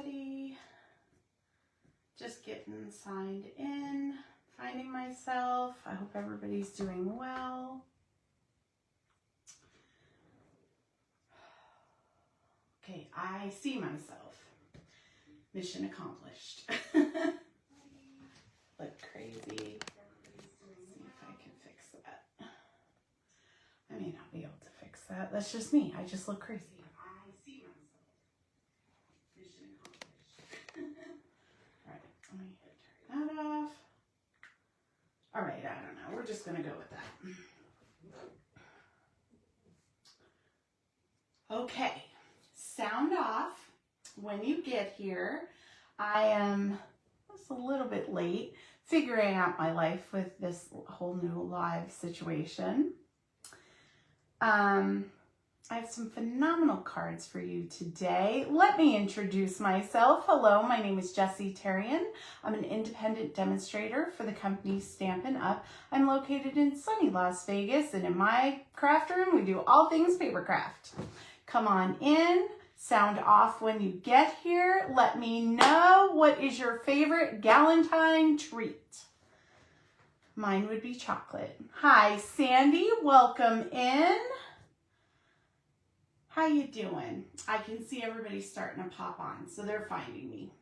everybody. Just getting signed in, finding myself. I hope everybody's doing well. Okay, I see myself. Mission accomplished. Look crazy. See if I can fix that. I may not be able to fix that. That's just me. I just look crazy. I see myself. Mission accomplished. All right, let me turn that off. All right, I don't know. We're just going to go with that. Okay, sound off when you get here. I am just a little bit late figuring out my life with this whole new live situation. I have some phenomenal cards for you today. Let me introduce myself. Hello, my name is Jessie Terrian. I'm an independent demonstrator for the company Stampin' Up. I'm located in sunny Las Vegas, and in my craft room, we do all things paper craft. Come on in, sound off when you get here. Let me know what is your favorite Galentine treat. Mine would be chocolate. Hi, Sandy, welcome in. How you doing? I can see everybody starting to pop on, so they're finding me.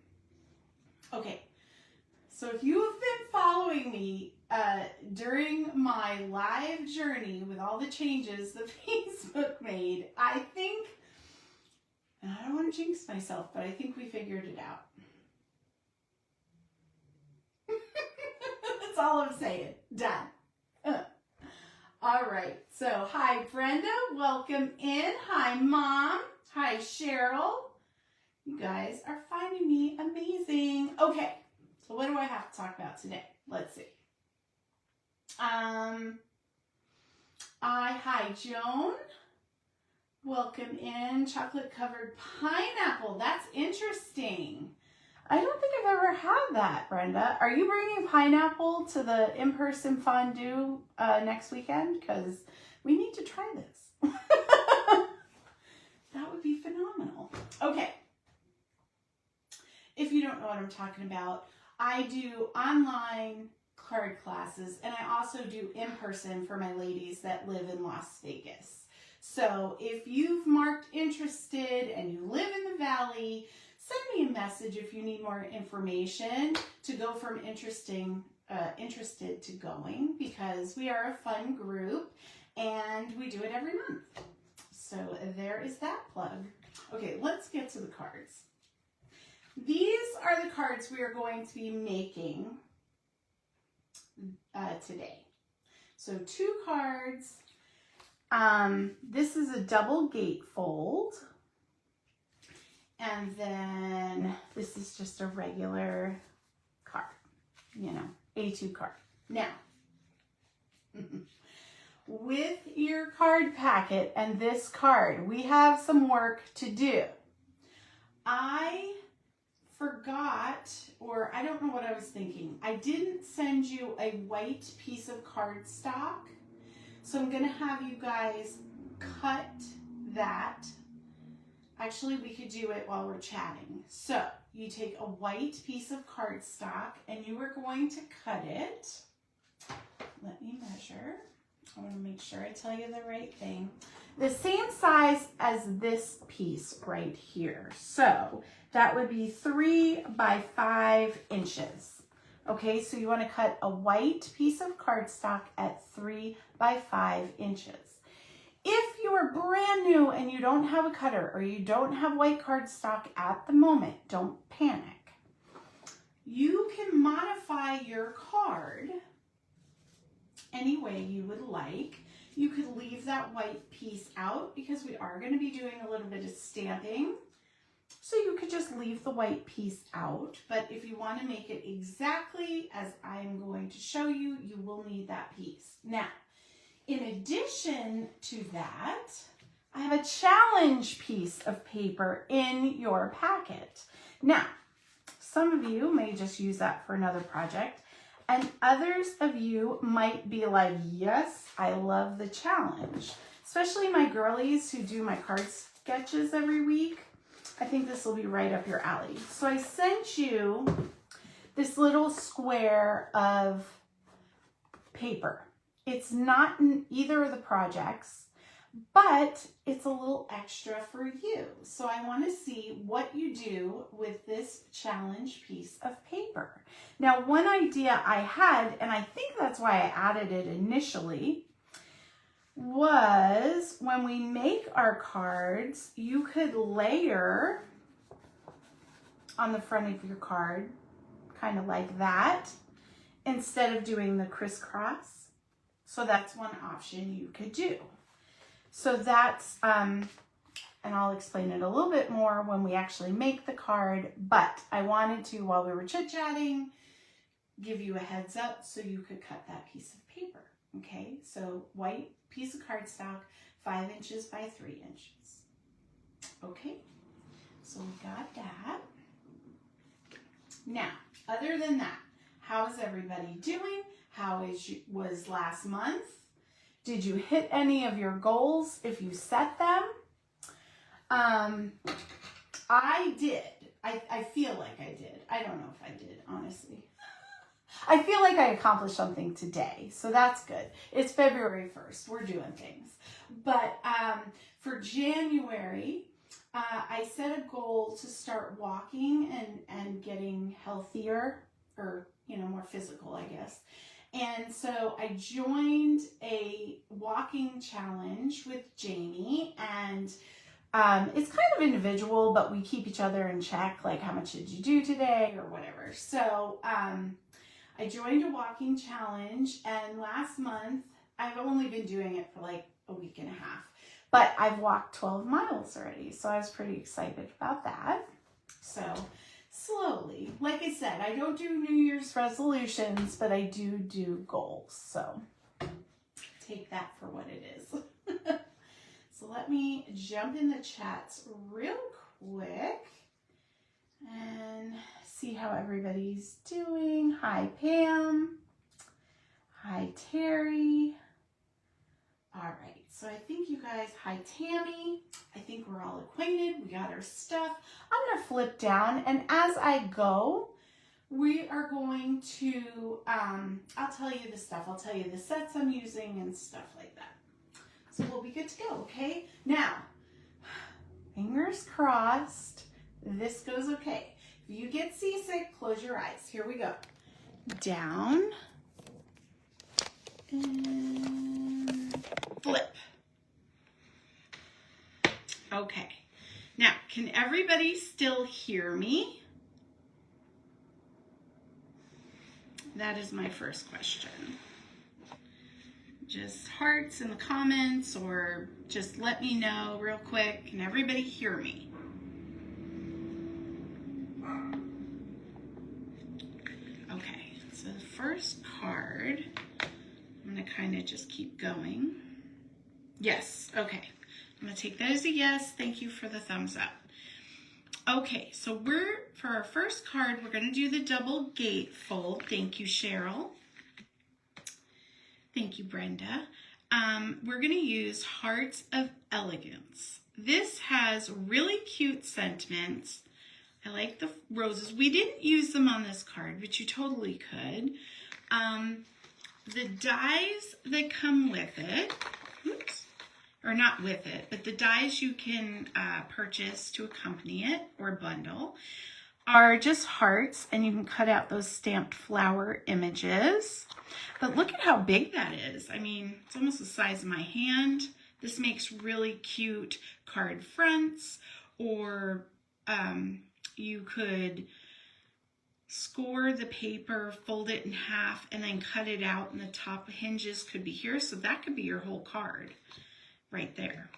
Okay, so if you have been following me during my live journey with all the changes that Facebook made, I think, and I don't want to jinx myself, but I think we figured it out. That's all I'm saying. Done. All right, so hi Brenda, welcome in. Hi Mom, hi Cheryl. You guys are finding me amazing. Okay, so what do I have to talk about today? Let's see. Hi Joan, welcome in. Chocolate covered pineapple, that's interesting. I don't think I've ever had that, Brenda. Are you bringing pineapple to the in-person fondue next weekend? Because we need to try this. That would be phenomenal. Okay. If you don't know what I'm talking about, I do online card classes, and I also do in-person for my ladies that live in Las Vegas. So if you've marked interested and you live in the Valley, send me a message if you need more information to go from interested to going, because we are a fun group and we do it every month. So there is that plug. Okay, let's get to the cards. These are the cards we are going to be making today. So 2 cards. This is a double gatefold. And then this is just a regular card, you know, A2 card. Now, with your card packet and this card, we have some work to do. I forgot, or I don't know what I was thinking. I didn't send you a white piece of cardstock. So I'm going to have you guys cut that. Actually, we could do it while we're chatting. So you take a white piece of cardstock and you are going to cut it. Let me measure. I want to make sure I tell you the right thing. The same size as this piece right here. So that would be 3 by 5 inches. Okay, so you want to cut a white piece of cardstock at 3 by 5 inches. If you are brand new and you don't have a cutter or you don't have white cardstock at the moment, don't panic. You can modify your card any way you would like. You could leave that white piece out because we are going to be doing a little bit of stamping. So you could just leave the white piece out. But if you want to make it exactly as I'm going to show you, you will need that piece. Now, in addition to that, I have a challenge piece of paper in your packet. Now, some of you may just use that for another project, and others of you might be like, yes, I love the challenge. Especially my girlies who do my card sketches every week. I think this will be right up your alley. So I sent you this little square of paper. It's not in either of the projects, but it's a little extra for you. So I want to see what you do with this challenge piece of paper. Now, one idea I had, and I think that's why I added it initially, was when we make our cards, you could layer on the front of your card, kind of like that, instead of doing the crisscross. So that's one option you could do. So that's, and I'll explain it a little bit more when we actually make the card, but I wanted to, while we were chit-chatting, give you a heads up so you could cut that piece of paper. Okay, so white piece of cardstock, 5 inches by 3 inches. Okay, so we got that. Now, other than that, how's everybody doing? How was last month? Did you hit any of your goals if you set them? I did. I feel like I did. I don't know if I did, honestly. I feel like I accomplished something today, so that's good. It's February 1st. We're doing things. But for January, I set a goal to start walking and getting healthier, or, you know, more physical, I guess. And so I joined a walking challenge with Jamie, and it's kind of individual, but we keep each other in check, like how much did you do today or whatever. So I joined a walking challenge, and last month, I've only been doing it for like a week and a half, but I've walked 12 miles already, so I was pretty excited about that. So slowly, like I said, I don't do New Year's resolutions, but I do goals, so take that for what it is. So let me jump in the chats real quick and see how everybody's doing. Hi, Pam. Hi, Terry. All right, so I think you guys, hi, Tammy. I think we're all acquainted. We got our stuff. I'm gonna flip down, and as I go, we are going to, I'll tell you the stuff. I'll tell you the sets I'm using and stuff like that. So we'll be good to go, okay? Now, fingers crossed, this goes okay. If you get seasick, close your eyes. Here we go. Down and flip. Okay. Now, can everybody still hear me? That is my first question. Just hearts in the comments, or just let me know real quick. Can everybody hear me? Okay, so the first card, I'm going to kind of just keep going. Yes, okay. I'm going to take that as a yes. Thank you for the thumbs up. Okay, so for our first card, we're going to do the double gatefold. Thank you, Cheryl. Thank you, Brenda. We're going to use Hearts of Elegance. This has really cute sentiments. I like the roses. We didn't use them on this card, but you totally could. The dies that come with it, oops, or not with it, but the dies you can purchase to accompany it or bundle are just hearts, and you can cut out those stamped flower images. But look at how big that is. I mean, it's almost the size of my hand. This makes really cute card fronts, or you could score the paper, fold it in half, and then cut it out, and the top hinges could be here. So that could be your whole card right there.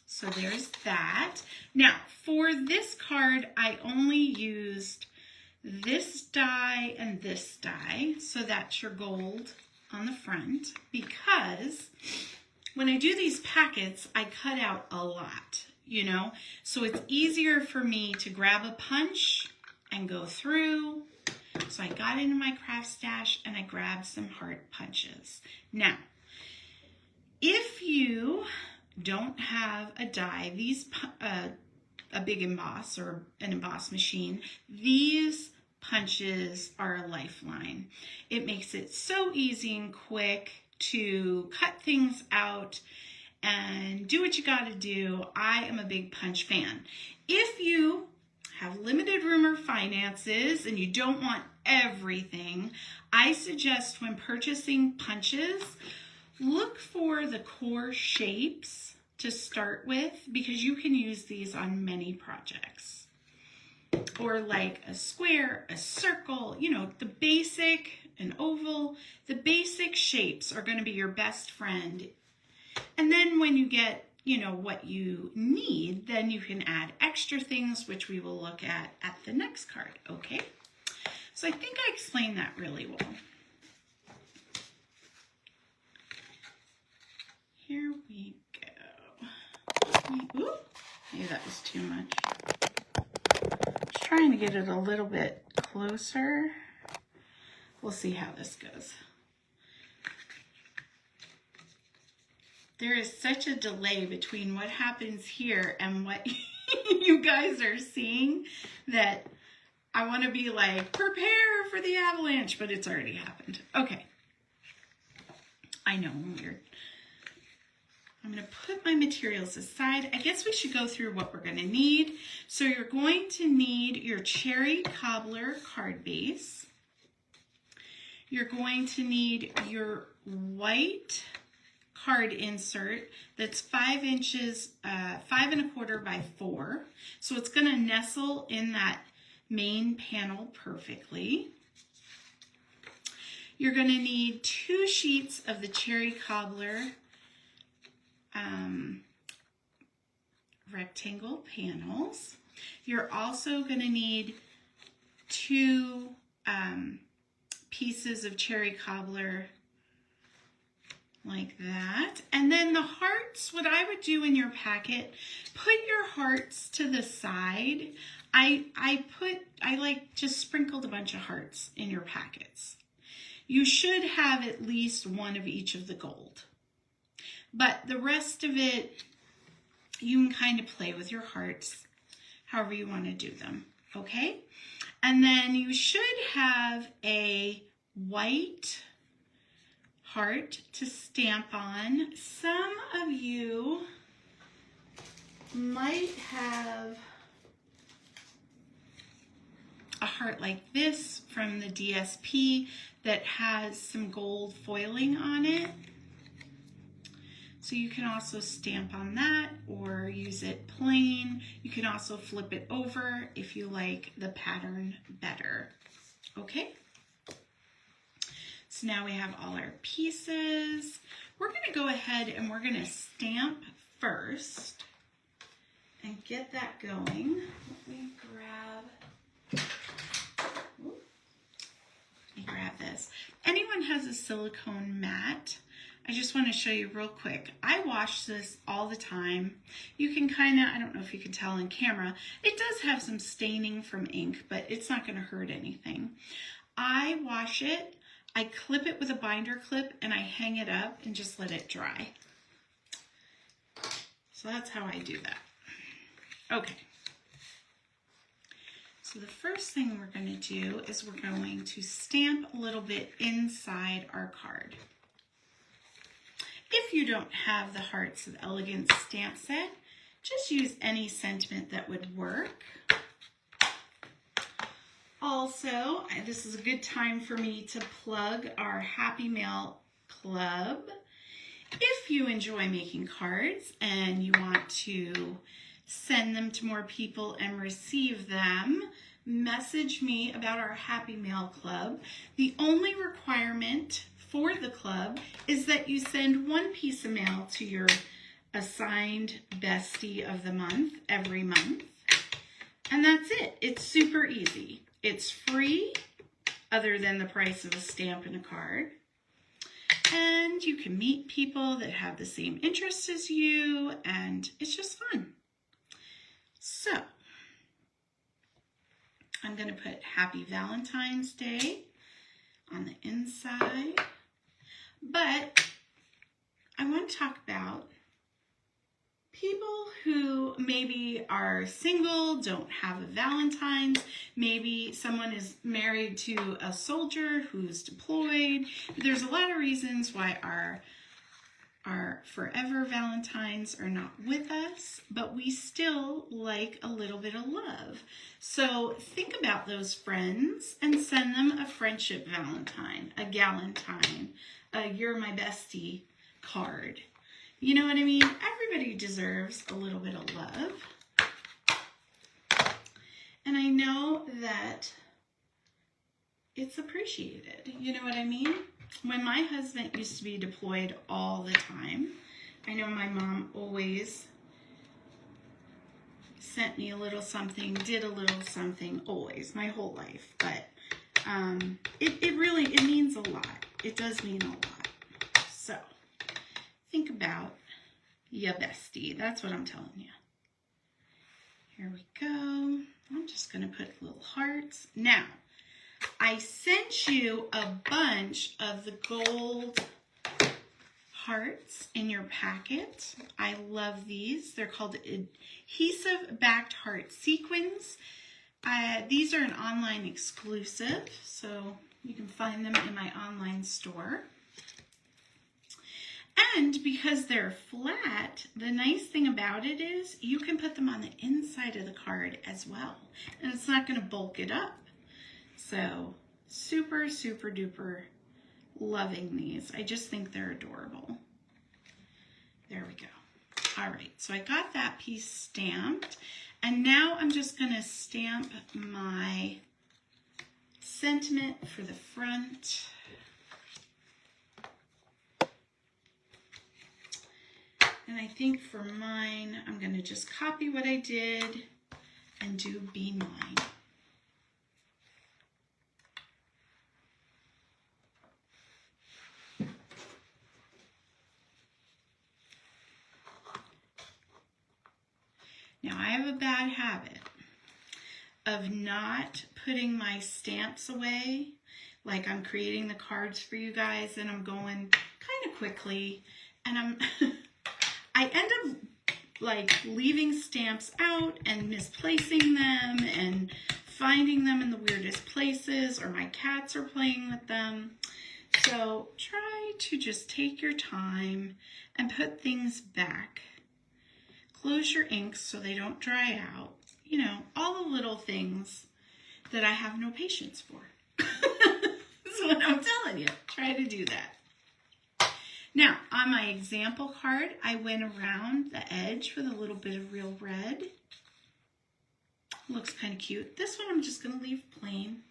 So there's that. Now, for this card, I only used this die and this die. So that's your gold on the front, because when I do these packets, I cut out a lot, you know? So it's easier for me to grab a punch and go through. So I got into my craft stash and I grabbed some heart punches. Now, if you don't have a die, these a big emboss or an emboss machine, these punches are a lifeline. It makes it so easy and quick to cut things out and do what you got to do. I am a big punch fan. If you have limited room or finances and you don't want everything, I suggest when purchasing punches, look for the core shapes to start with, because you can use these on many projects. Or like a square, a circle, you know, the basic, an oval, the basic shapes are going to be your best friend. And then when you get, you know, what you need, then you can add extra things, which we will look at the next card, okay? So I think I explained that really well. Here we go. Ooh, maybe that was too much. Just trying to get it a little bit closer. We'll see how this goes. There is such a delay between what happens here and what you guys are seeing that I want to be like, prepare for the avalanche, but it's already happened. Okay. I know, I'm weird. I'm going to put my materials aside. I guess we should go through what we're going to need. So you're going to need your cherry cobbler card base. You're going to need your white card insert that's 5 inches, 5¼ by 4. So it's going to nestle in that main panel perfectly. You're going to need 2 sheets of the cherry cobbler rectangle panels. You're also going to need 2 pieces of cherry cobbler like that. And then the hearts, what I would do in your packet, put your hearts to the side. I like just sprinkled a bunch of hearts in your packets. You should have at least 1 of each of the gold. But the rest of it, you can kind of play with your hearts however you want to do them, okay? And then you should have a white heart to stamp on. Some of you might have a heart like this from the DSP that has some gold foiling on it. So you can also stamp on that or use it plain. You can also flip it over if you like the pattern better. Okay? So now we have all our pieces. We're going to go ahead and we're going to stamp first and get that going. Let me grab this. Anyone has a silicone mat? I just want to show you real quick. I wash this all the time. You can kind of, I don't know if you can tell on camera, it does have some staining from ink, but it's not going to hurt anything. I wash it, I clip it with a binder clip, and I hang it up and just let it dry. So that's how I do that. Okay. So the first thing we're going to do is we're going to stamp a little bit inside our card. If you don't have the Hearts of Elegance stamp set, just use any sentiment that would work. Also, this is a good time for me to plug our Happy Mail Club. If you enjoy making cards and you want to send them to more people and receive them, message me about our Happy Mail Club. The only requirement for the club is that you send 1 piece of mail to your assigned bestie of the month every month. And that's it. It's super easy. It's free, other than the price of a stamp and a card. And you can meet people that have the same interests as you, and it's just fun. So, I'm going to put Happy Valentine's Day on the inside. But I want to talk about people who maybe are single, don't have a Valentine's, maybe someone is married to a soldier who's deployed. There's a lot of reasons why our forever Valentines are not with us, but we still like a little bit of love. So think about those friends and send them a friendship Valentine, a galentine, a you're my bestie card. You know what I mean? Everybody deserves a little bit of love. And I know that it's appreciated. You know what I mean? When my husband used to be deployed all the time, I know my mom always sent me a little something, did a little something, always, my whole life. But it really means a lot. It does mean a lot. So think about your bestie. That's what I'm telling you. Here we go. I'm just going to put little hearts. Now, I sent you a bunch of the gold hearts in your packet. I love these. They're called adhesive backed heart sequins. These are an online exclusive, so you can find them in my online store. And because they're flat, the nice thing about it is you can put them on the inside of the card as well. And it's not going to bulk it up. So super, super duper loving these. I just think they're adorable. There we go. All right, so I got that piece stamped. And now I'm just going to stamp my sentiment for the front. And I think for mine, I'm going to just copy what I did and do Be Mine. Now, I have a bad habit of not putting my stamps away. Like I'm creating the cards for you guys and I'm going kind of quickly and I end up like leaving stamps out and misplacing them and finding them in the weirdest places, or my cats are playing with them. So try to just take your time and put things back. Close your inks so they don't dry out. You know, all the little things that I have no patience for. That's what I'm telling you. Try to do that. Now, on my example card, I went around the edge with a little bit of real red. Looks kind of cute. This one I'm just going to leave plain.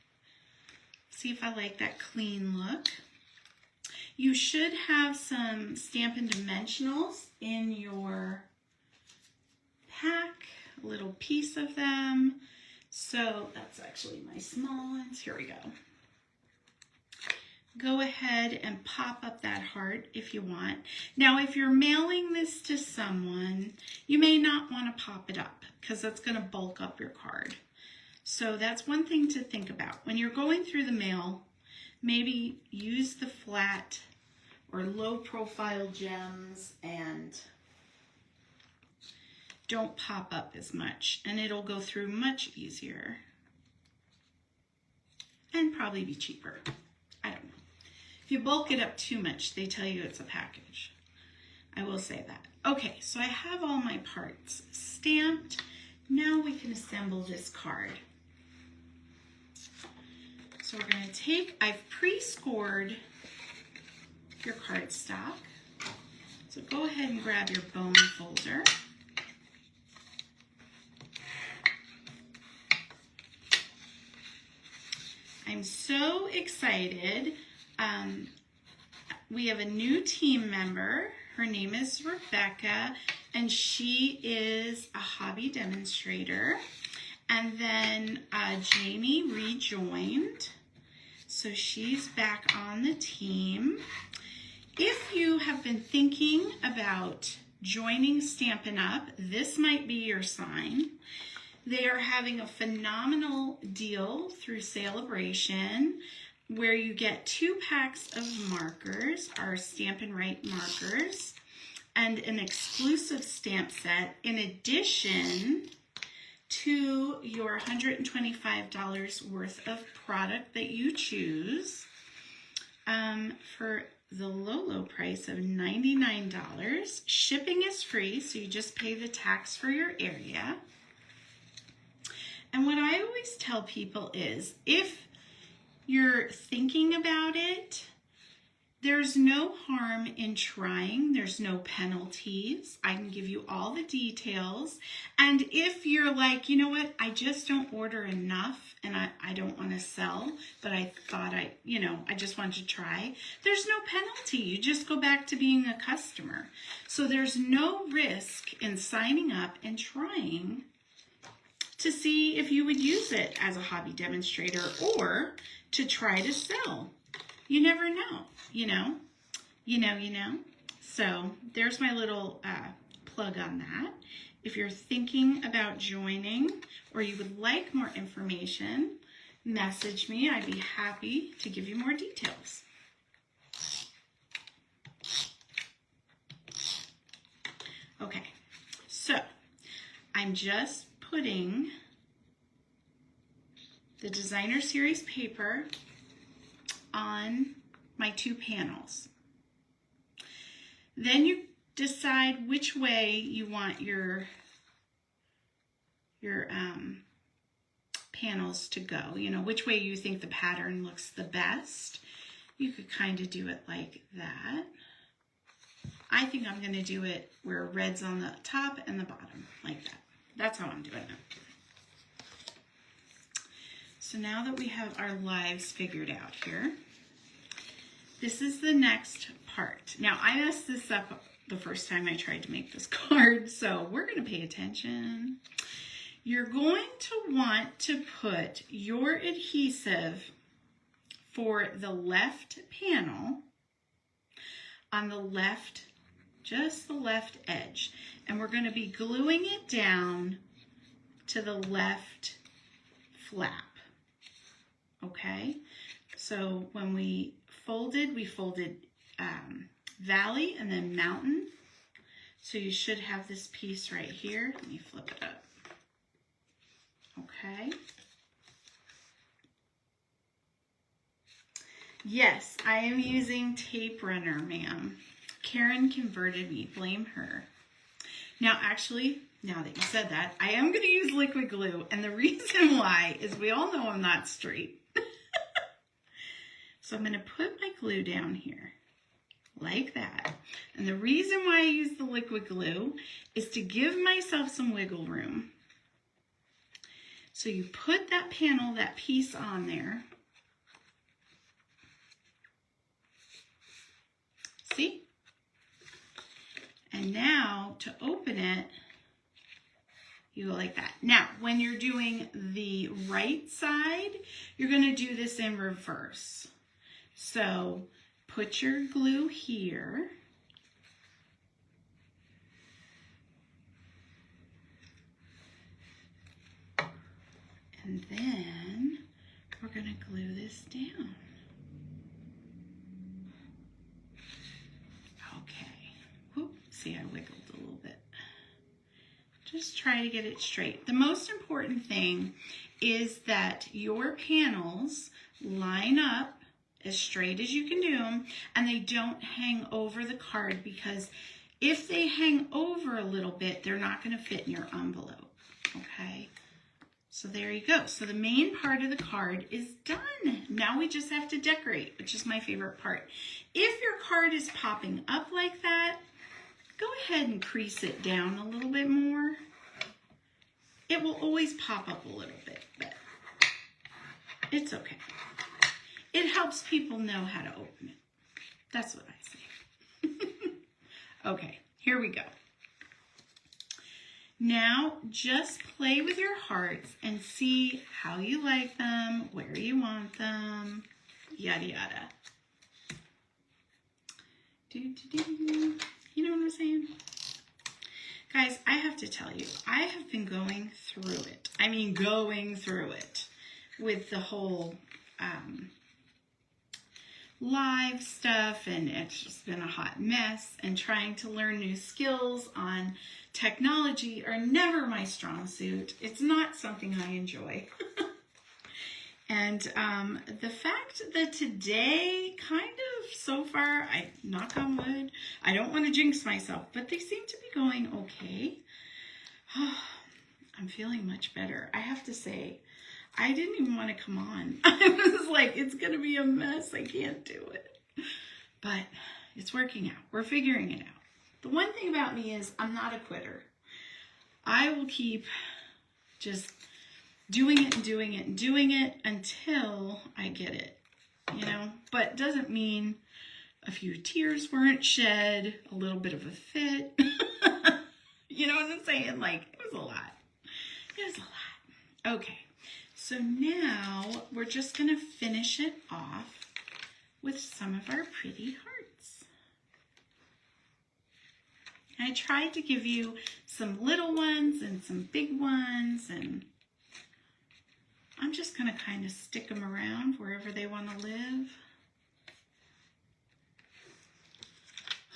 See if I like that clean look. You should have some Stampin' Dimensionals in your pack, a little piece of them. So that's actually my small ones. Here we go. Go ahead and pop up that heart if you want. Now, if you're mailing this to someone, you may not want to pop it up because that's going to bulk up your card. So that's one thing to think about. When you're going through the mail, maybe use the flat or low profile gems and don't pop up as much, and it'll go through much easier and probably be cheaper. I don't know. If you bulk it up too much, they tell you it's a package. I will say that. Okay, so I have all my parts stamped. Now we can assemble this card. So we're going to take, I've pre-scored your cardstock. So go ahead and grab your bone folder. I'm so excited. We have a new team member. Her name is Rebecca, and she is a hobby demonstrator. And then Jamie rejoined, so she's back on the team. If you have been thinking about joining Stampin' Up, this might be your sign. They are having a phenomenal deal through Celebration where you get 2 packs of markers, our Stampin' Write markers. and an exclusive stamp set in addition to your $125 worth of product that you choose for the low price of $99. Shipping is free, so you just pay the tax for your area. And what I always tell people is, if you're thinking about it, there's no harm in trying. There's no penalties. I can give you all the details. And if you're like, you know what, I just don't order enough and I don't want to sell, but I thought I just wanted to try, there's no penalty. You just go back to being a customer. So there's no risk in signing up and trying to see if you would use it as a hobby demonstrator or to try to sell. You never know, you know. So there's my little plug on that. If you're thinking about joining or you would like more information, message me. I'd be happy to give you more details. Okay, so I'm just putting the designer series paper on my 2 panels. Then you decide which way you want your panels to go, which way you think the pattern looks the best. You could kind of do it like that. I think I'm going to do it where red's on the top and the bottom, like that. That's how I'm doing it. So now that we have our lives figured out here, this is the next part. Now, I messed this up the first time I tried to make this card, so we're going to pay attention. You're going to want to put your adhesive for the left panel on the left, just the left edge. And we're going to be gluing it down to the left flap. Okay? So when we folded valley and then mountain. So you should have this piece right here. Let me flip it up. Okay. Yes, I am using tape runner, ma'am. Karen converted me. Blame her. Now, actually, now that you said that, I am going to use liquid glue. And the reason why is we all know I'm not straight. So I'm going to put my glue down here like that. And the reason why I use the liquid glue is to give myself some wiggle room. So you put that panel, that piece on there. See? And now to open it, you go like that. Now, when you're doing the right side, you're going to do this in reverse. So put your glue here. And then we're going to glue this down. Okay. Whoop, see, I wiggled a little bit. Just try to get it straight. The most important thing is that your panels line up as straight as you can do them, and they don't hang over the card, because if they hang over a little bit, they're not going to fit in your envelope. Okay? So there you go. So the main part of the card is done. Now we just have to decorate, which is my favorite part. If your card is popping up like that, go ahead and crease it down a little bit more. It will always pop up a little bit, but it's okay. It helps people know how to open it. That's what I say. Okay, here we go. Now, just play with your hearts and see how you like them, where you want them, yada yada. You know what I'm saying? Guys, I have to tell you, I have been going through it. I mean, going through it with the whole live stuff, and it's just been a hot mess, and trying to learn new skills on technology are never my strong suit. It's not something I enjoy. And the fact that today, kind of so far, I knock on wood, I don't want to jinx myself, but they seem to be going okay. I'm feeling much better. I have to say, I didn't even want to come on. I was like, it's going to be a mess. I can't do it. But it's working out. We're figuring it out. The one thing about me is I'm not a quitter. I will keep just doing it and doing it and doing it until I get it, you know? But doesn't mean a few tears weren't shed, a little bit of a fit. You know what I'm saying? Like, it was a lot. It was a lot. Okay. So now we're just going to finish it off with some of our pretty hearts. I tried to give you some little ones and some big ones, and I'm just going to kind of stick them around wherever they want to live.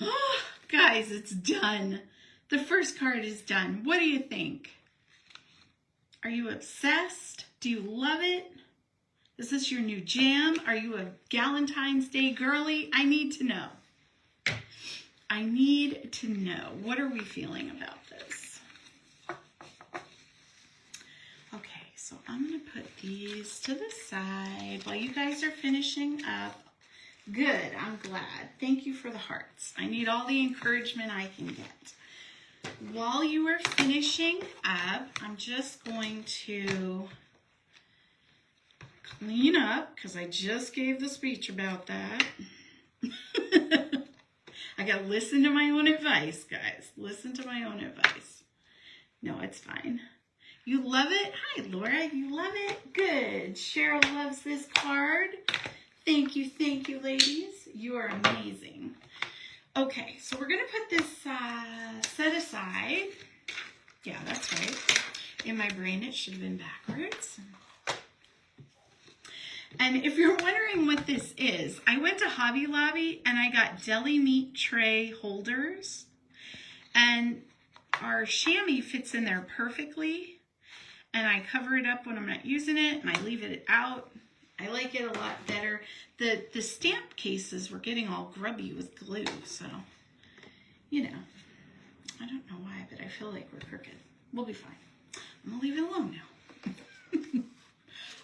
Oh, guys, it's done. The first card is done. What do you think? Are you obsessed? Do you love it? Is this your new jam? Are you a Galentine's Day girly? I need to know. I need to know. What are we feeling about this? Okay, so I'm going to put these to the side while you guys are finishing up. Good, I'm glad. Thank you for the hearts. I need all the encouragement I can get. While you are finishing up, I'm just going to clean up because I just gave the speech about that. I got to listen to my own advice, guys. Listen to my own advice. No, it's fine. You love it? Hi, Laura. You love it? Good. Cheryl loves this card. Thank you, ladies. You are amazing. Okay, so we're going to put this set aside. Yeah, that's right. In my brain, it should have been backwards. And if you're wondering what this is, I went to Hobby Lobby and I got deli meat tray holders. And our chamois fits in there perfectly. And I cover it up when I'm not using it, and I leave it out. I like it a lot better. The stamp cases were getting all grubby with glue, so, you know, I don't know why, but I feel like we're crooked. We'll be fine. I'm gonna leave it alone now.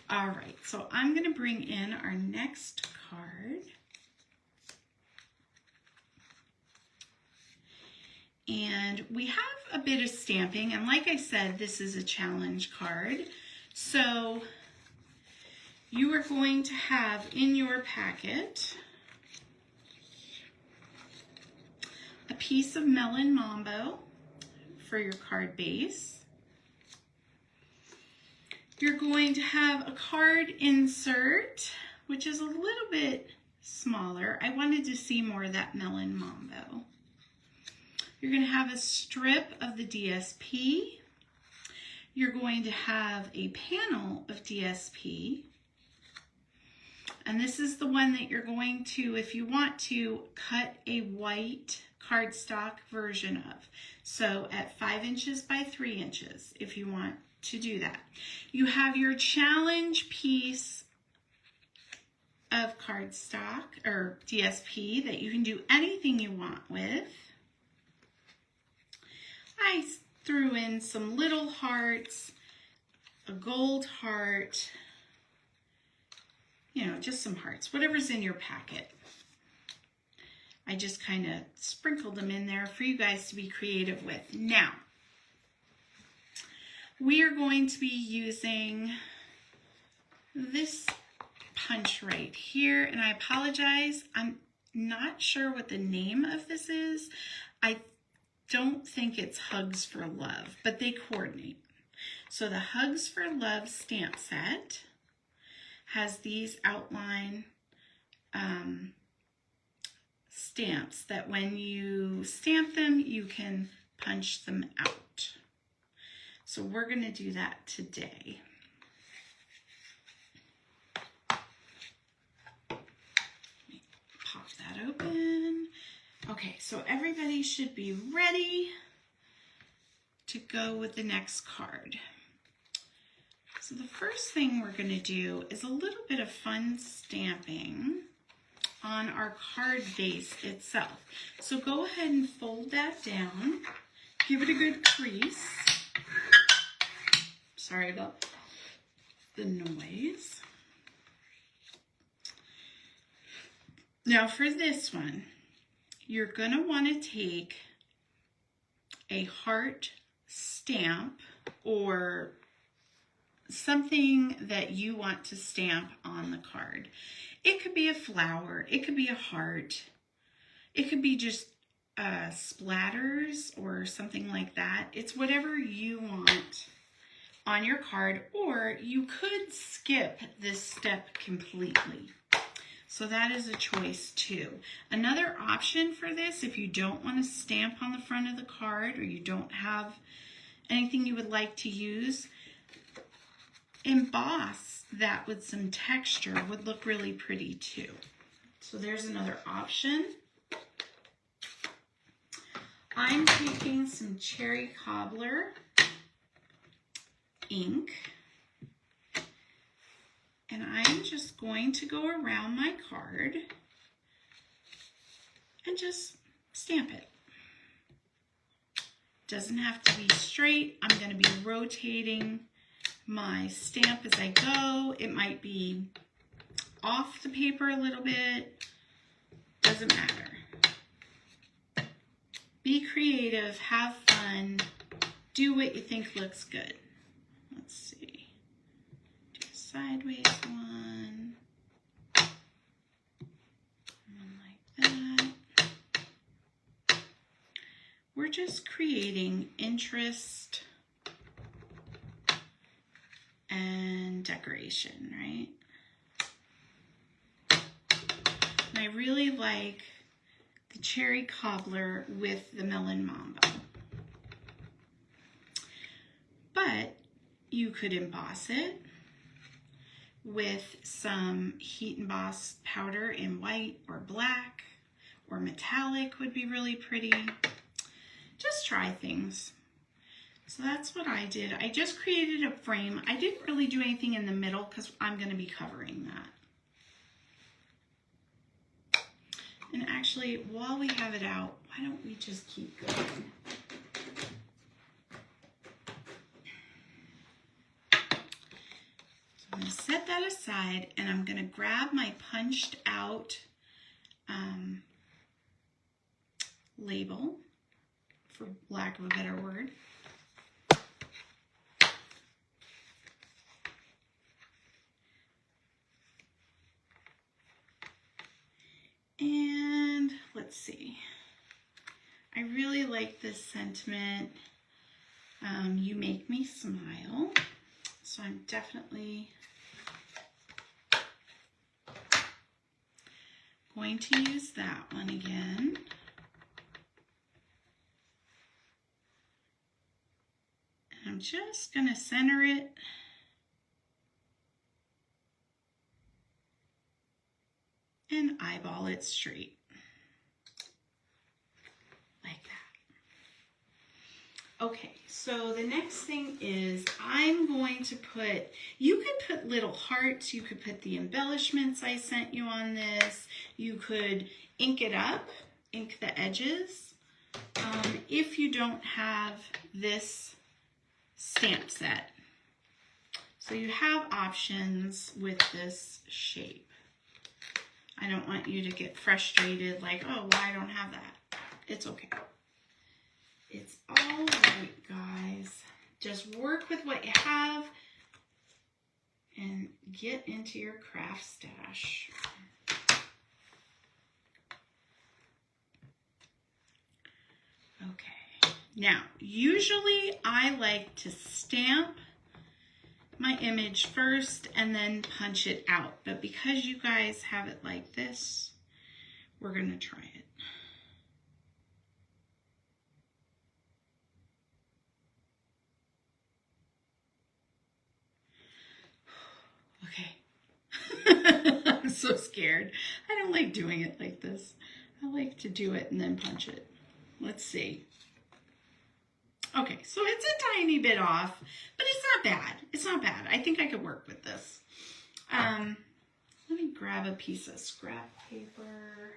All right, so I'm gonna bring in our next card. And we have a bit of stamping, and like I said, this is a challenge card. So you are going to have in your packet a piece of Melon Mambo for your card base. You're going to have a card insert, which is a little bit smaller. I wanted to see more of that Melon Mambo. You're going to have a strip of the DSP. You're going to have a panel of DSP. And this is the one that you're going to, if you want to, cut a white cardstock version of. So at 5 inches by 3 inches, if you want to do that. You have your challenge piece of cardstock or DSP that you can do anything you want with. I threw in some little hearts, a gold heart, you know, just some hearts, whatever's in your packet. I just kind of sprinkled them in there for you guys to be creative with. Now, we are going to be using this punch right here, and I apologize, I'm not sure what the name of this is. I don't think it's Hugs for Love, but they coordinate. So the Hugs for Love stamp set has these outline stamps that when you stamp them, you can punch them out. So we're going to do that today. that open. Okay, so everybody should be ready to go with the next card. So the first thing we're going to do is a little bit of fun stamping on our card base itself. So go ahead and fold that down. Give it a good crease. Sorry about the noise. Now for this one, you're going to want to take a heart stamp or something that you want to stamp on the card. It could be a flower, it could be a heart, it could be just splatters or something like that. It's whatever you want on your card, or you could skip this step completely. So that is a choice too. Another option for this, if you don't want to stamp on the front of the card or you don't have anything you would like to use, emboss that with some texture would look really pretty too. So there's another option. I'm taking some cherry cobbler ink, and I'm just going to go around my card and just stamp it. Doesn't have to be straight. I'm going to be rotating my stamp as I go. It might be off the paper a little bit. Doesn't matter. Be creative, have fun, do what you think looks good. Let's see. Do a sideways one. One like that. We're just creating interest and decoration, right? And I really like the cherry cobbler with the melon mambo. But you could emboss it with some heat emboss powder in white or black, or metallic would be really pretty. Just try things. So that's what I did. I just created a frame. I didn't really do anything in the middle because I'm going to be covering that. And actually, while we have it out, why don't we just keep going? So I'm going to set that aside, and I'm going to grab my punched out label, for lack of a better word. And let's see, I really like this sentiment, you make me smile, so I'm definitely going to use that one again. And I'm just going to center it and eyeball it straight, like that. Okay, so the next thing is I'm going to put, you could put little hearts, you could put the embellishments I sent you on this, you could ink it up, ink the edges. If you don't have this stamp set. So you have options with this shape. I don't want you to get frustrated like, oh, well, I don't have that. It's okay. It's all right, guys. Just work with what you have and get into your craft stash. Okay. Now, usually I like to stamp my image first and then punch it out. But because you guys have it like this, we're going to try it. Okay. I'm so scared. I I like doing it like this. I like to do it and then punch it. Let's see. Okay, so it's a tiny bit off, but it's not bad. It's not bad. I think I could work with this. Let me grab a piece of scrap paper.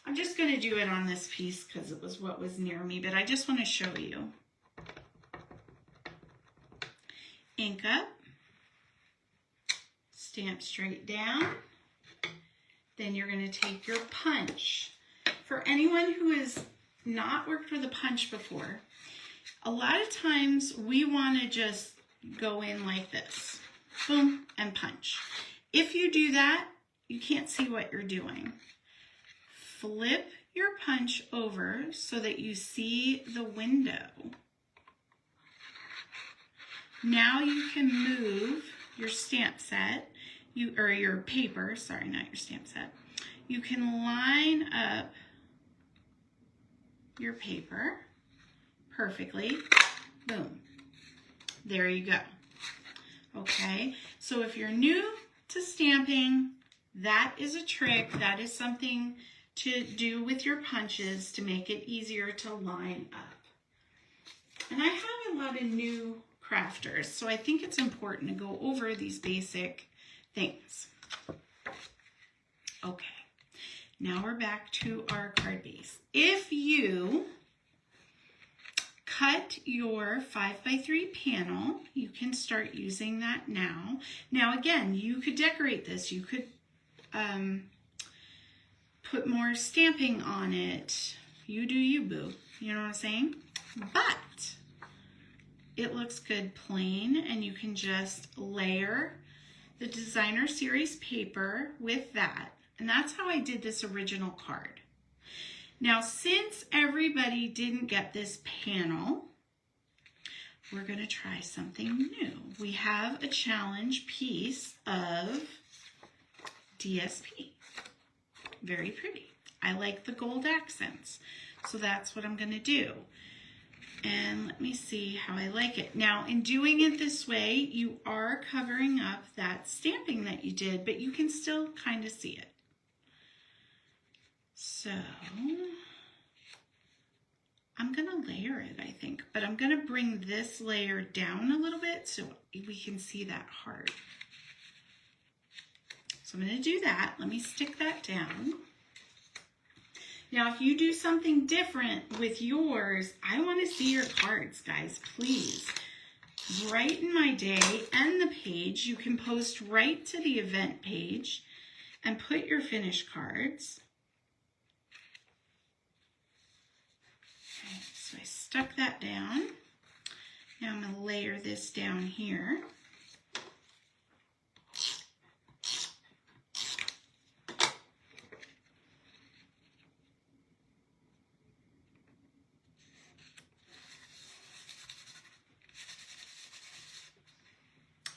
I'm just going to do it on this piece because it was what was near me, but I just want to show you. Ink up, stamp straight down. Then you're going to take your punch. For anyone who has not worked with a punch before, a lot of times we want to just go in like this, boom, and punch. If you do that, you can't see what you're doing. Flip your punch over so that you see the window. Now you can move your stamp set, or your paper, sorry, not your stamp set. You can line up your paper perfectly. Boom. There you go. Okay, so if you're new to stamping, that is a trick. That is something to do with your punches to make it easier to line up. And I have a lot of new crafters, so I think it's important to go over these basic things. Okay, now we're back to our card base. If you cut your 5x3 panel, you can start using that now. Now again, you could decorate this. You could put more stamping on it. You do you, boo. You know what I'm saying? But it looks good plain, and you can just layer the designer series paper with that. And that's how I did this original card. Now, since everybody didn't get this panel, we're going to try something new. We have a challenge piece of DSP. Very pretty. I like the gold accents, so that's what I'm going to do. And let me see how I like it. Now, in doing it this way, you are covering up that stamping that you did, but you can still kind of see it. So I'm going to layer it, I think, but I'm going to bring this layer down a little bit so we can see that heart. So I'm going to do that. Let me stick that down. Now, if you do something different with yours, I want to see your cards, guys, please. Brighten my day and the page. You can post right to the event page and put your finished cards. Okay, so I stuck that down. Now I'm going to layer this down here.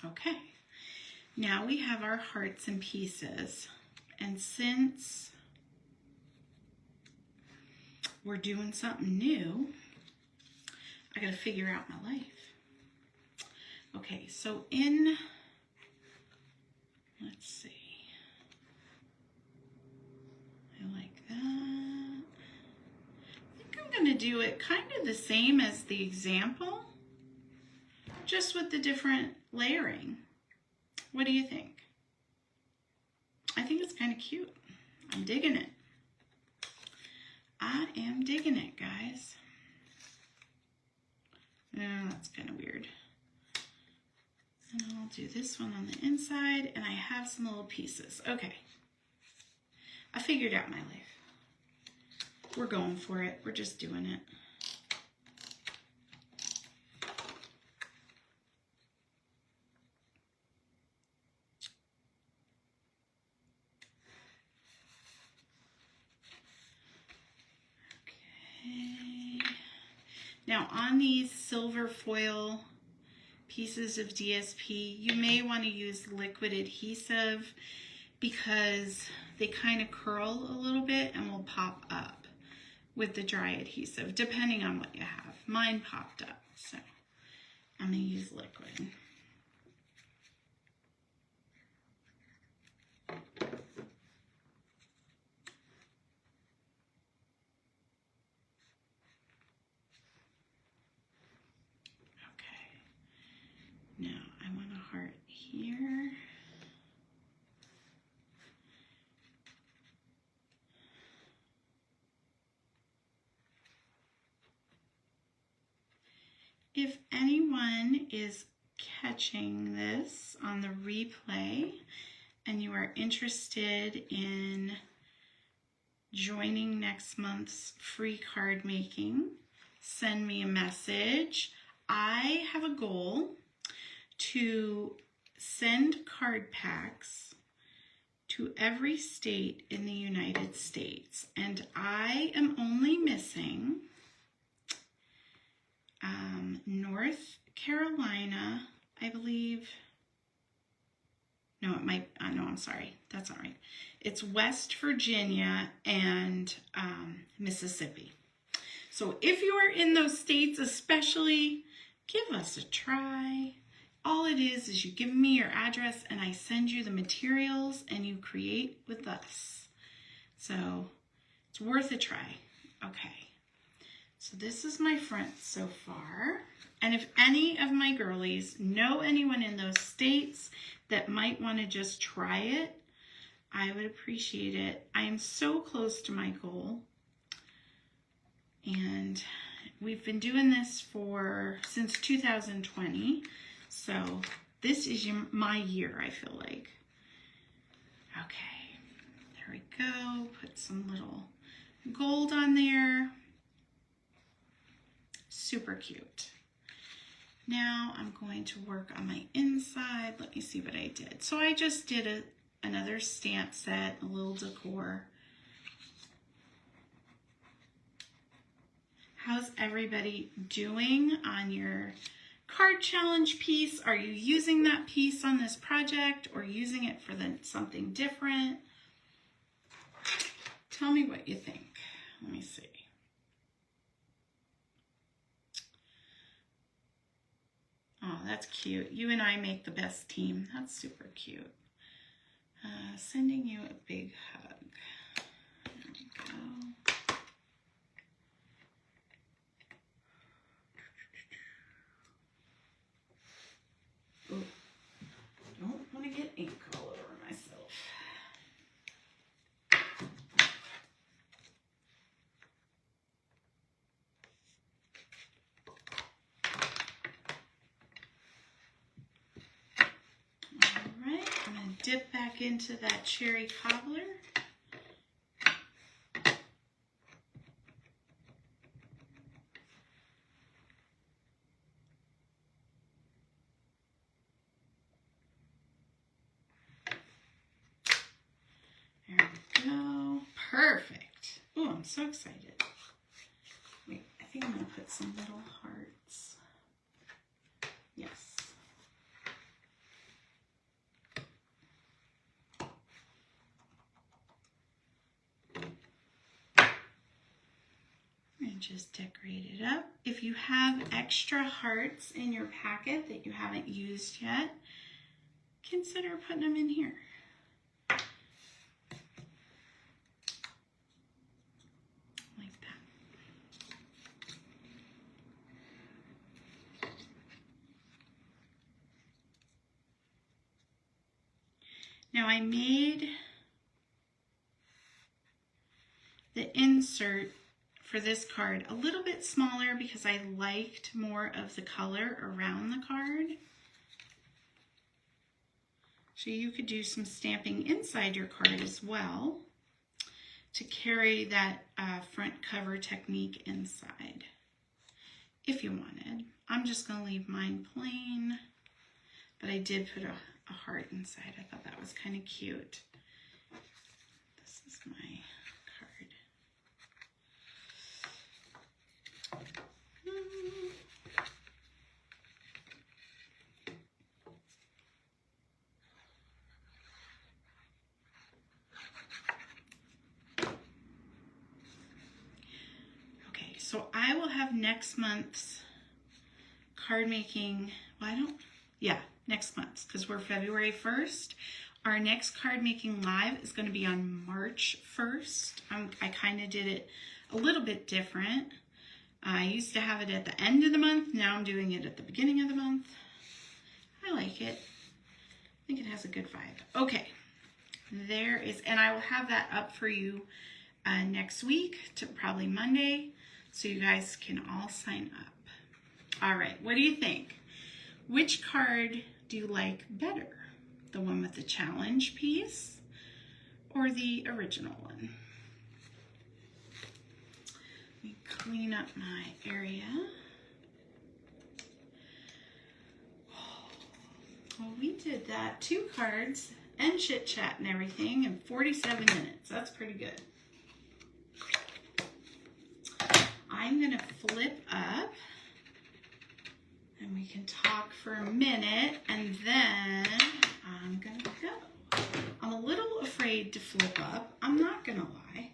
Okay, now we have our hearts and pieces, and since we're doing something new, I gotta figure out my life. Okay, so let's see, I like that. I think I'm gonna do it kind of the same as the example, just with the different layering. What do you think? I think it's kind of cute. I'm digging it. I am digging it, guys. Oh, that's kind of weird. And I'll do this one on the inside, and I have some little pieces. Okay. I figured out my life. We're going for it. We're just doing it. Now on these silver foil pieces of DSP, you may want to use liquid adhesive because they kind of curl a little bit and will pop up with the dry adhesive, depending on what you have. Mine popped up, so I'm going to use liquid. Now I want a heart here. If anyone is catching this on the replay and you are interested in joining next month's free card making, send me a message. I have a goal to send card packs to every state in the United States, and I am only missing North Carolina, I believe. No, it might, no, I'm sorry, that's not right. It's West Virginia and Mississippi. So if you are in those states especially, give us a try. All it is you give me your address and I send you the materials and you create with us. So it's worth a try. Okay, so this is my front so far. And if any of my girlies know anyone in those states that might want to just try it, I would appreciate it. I am so close to my goal. And we've been doing this since 2020. So this is my year, I feel like. Okay, there we go. Put some little gold on there. Super cute. Now I'm going to work on my inside. Let me see what I did. So I just did another stamp set, a little decor. How's everybody doing on your card challenge piece? Are you using that piece on this project or using it for something different? Tell me what you think. Let me see. Oh, that's cute. You and I make the best team. That's super cute. Sending you a big hug. There we go. Oh, don't want to get ink all over myself. Dip back into that cherry cobbler. There we go. Perfect. Oh, I'm so excited. Wait, I think I'm going to put some little hearts. Yes. And just decorate it up. If you have extra hearts in your packet that you haven't used yet, consider putting them in here. Like that. Now I made the insert for this card a little bit smaller because I liked more of the color around the card. So you could do some stamping inside your card as well to carry that front cover technique inside if you wanted. I'm just going to leave mine plain, but I did put a heart inside. I thought that was kind of cute. This is my card. Okay, so I will have next month's card making, next month's, because we're February 1st. Our next card making live is going to be on March 1st. I kind of did it a little bit different. I used to have it at the end of the month. Now I'm doing it at the beginning of the month. I like it. I think it has a good vibe. Okay, there is, and I will have that up for you next week, to probably Monday, so you guys can all sign up. All right, what do you think? Which card do you like better? The one with the challenge piece or the original one? Let me clean up my area. Well, we did that, 2 cards and chit chat and everything in 47 minutes. That's pretty good. I'm gonna flip up and we can talk for a minute and then I'm gonna go. I'm a little afraid to flip up. I'm not gonna lie.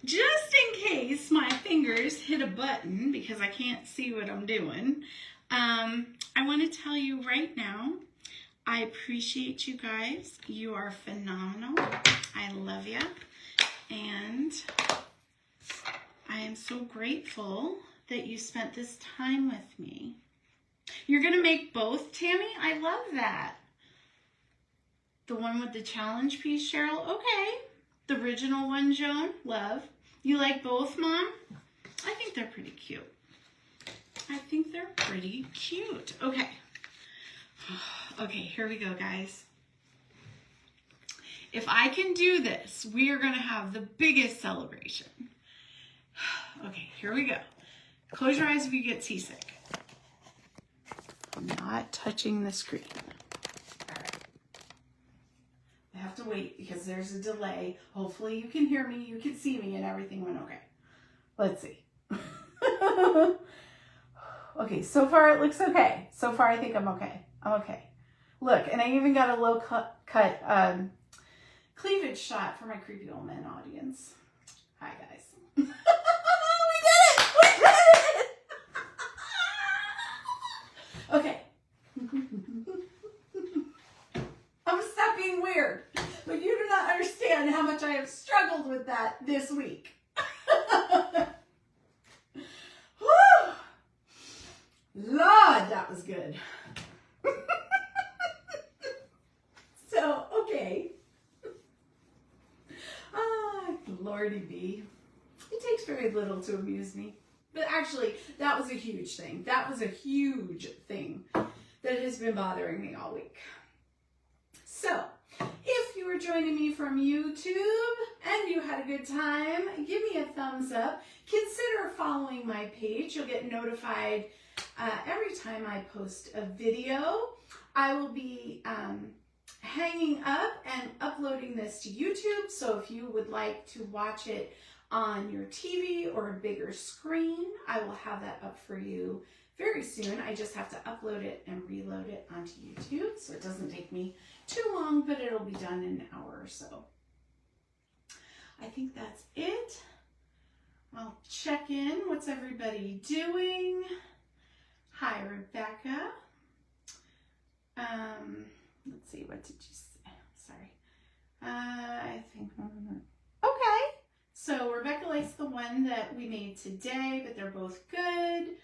Just in case my fingers hit a button because I can't see what I'm doing. I want to tell you right now, I appreciate you guys. You are phenomenal. I love you. And I am so grateful that you spent this time with me. You're going to make both, Tammy? I love that. The one with the challenge piece, Cheryl? Okay. The original one, Joan? Love. You like both, Mom? I think they're pretty cute. I think they're pretty cute. Okay. Okay, here we go, guys. If I can do this, we are going to have the biggest celebration. Okay, here we go. Close your eyes if you get seasick. I'm not touching the screen. All right. I have to wait because there's a delay. Hopefully you can hear me, you can see me, and everything went okay. Let's see. Okay, so far it looks okay. So far I think I'm okay. I'm okay. Look, and I even got a low cut cleavage shot for my creepy old men audience. Hi, guys. We did it! We did it! Okay. I'm stop being weird, but you do not understand how much I have struggled with that this week. Lord, that was good. So, okay. Lordy be. It takes very little to amuse me. But actually, that was a huge thing. That was a huge thing that has been bothering me all week. So, if you were joining me from YouTube and you had a good time, give me a thumbs up. Consider following my page. You'll get notified every time I post a video. I will be hanging up and uploading this to YouTube, so if you would like to watch it on your TV or a bigger screen, I will have that up for you very soon. I just have to upload it and reload it onto YouTube, so it doesn't take me too long, but it'll be done in an hour or so. I think that's it. I'll check in. What's everybody doing? Hi, Rebecca. Let's see, what did you say? Sorry. I think, okay. So Rebecca likes the one that we made today, but they're both good.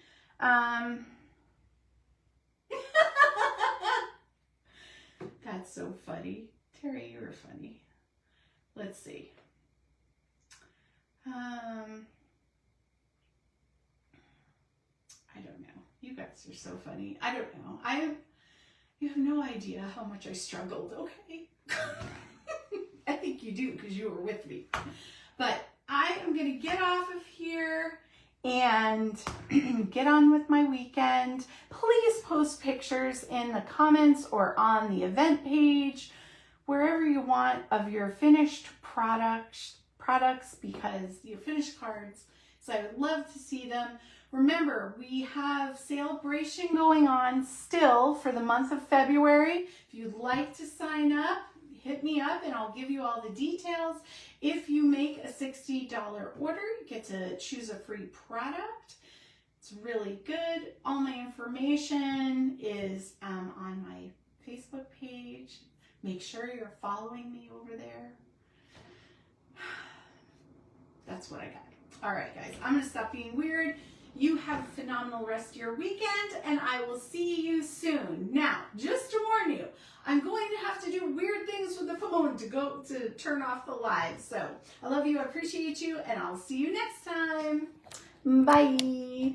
That's so funny. Terry, you were funny. Let's see. I don't know. You guys are so funny. I don't know. You have no idea how much I struggled, okay? I think you do because you were with me. But I am going to get off of here and get on with my weekend. Please post pictures in the comments or on the event page, wherever you want, of your finished products because your finished cards. So I would love to see them. Remember, we have celebration going on still for the month of February. If you'd like to sign up, hit me up and I'll give you all the details. If you make a $60 order, you get to choose a free product. It's really good. All my information is on my Facebook page. Make sure you're following me over there. That's what I got. All right, guys, I'm going to stop being weird. You have a phenomenal rest of your weekend, and I will see you soon. Now, just to warn you, I'm going to have to do weird things with the phone to turn off the live. So I love you, I appreciate you, and I'll see you next time. Bye.